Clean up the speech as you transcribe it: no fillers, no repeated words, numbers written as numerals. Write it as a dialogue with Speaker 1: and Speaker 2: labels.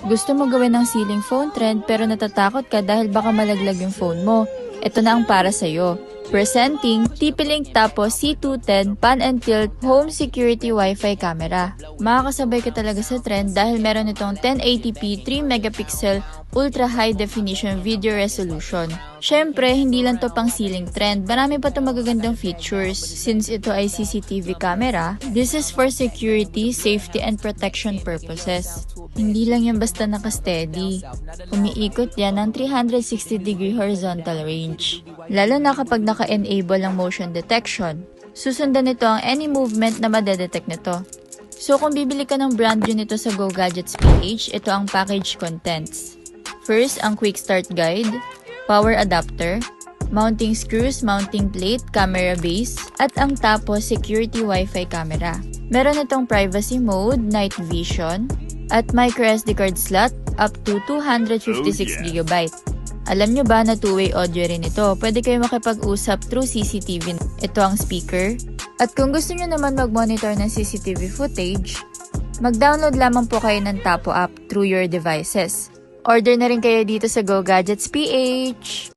Speaker 1: Gusto mo gawin ng ceiling phone trend pero natatakot ka dahil baka malaglag yung phone mo. Ito na ang para sa'yo. Presenting TP-Link Tapo C210 Pan and Tilt Home Security Wi-Fi Camera. Makakasabay ka talaga sa trend dahil meron itong 1080p 3 megapixel Ultra High Definition Video Resolution. Syempre, hindi lang to pang ceiling trend, marami pa to magagandang features. Since ito ay CCTV camera, this is for security, safety, and protection purposes. Hindi lang yan basta naka-steady. Umiikot yan ng 360-degree horizontal range. Lalo na kapag naka-enable ang motion detection. Susundan nito ang any movement na madedetect nito. So kung bibili ka ng brand new nito sa Go Gadgets PH, ito ang package contents. First, ang quick start guide, power adapter, mounting screws, mounting plate, camera base, at ang Tapo security Wi-Fi camera. Meron itong privacy mode, night vision, at micro SD card slot up to 256GB. Alam nyo ba na two-way audio rin ito? Pwede kayo makipag-usap through CCTV. Ito ang speaker. At kung gusto nyo naman mag-monitor ng CCTV footage, mag-download lamang po kayo ng Tapo app through your devices. Order na rin kayo dito sa Go Gadgets PH!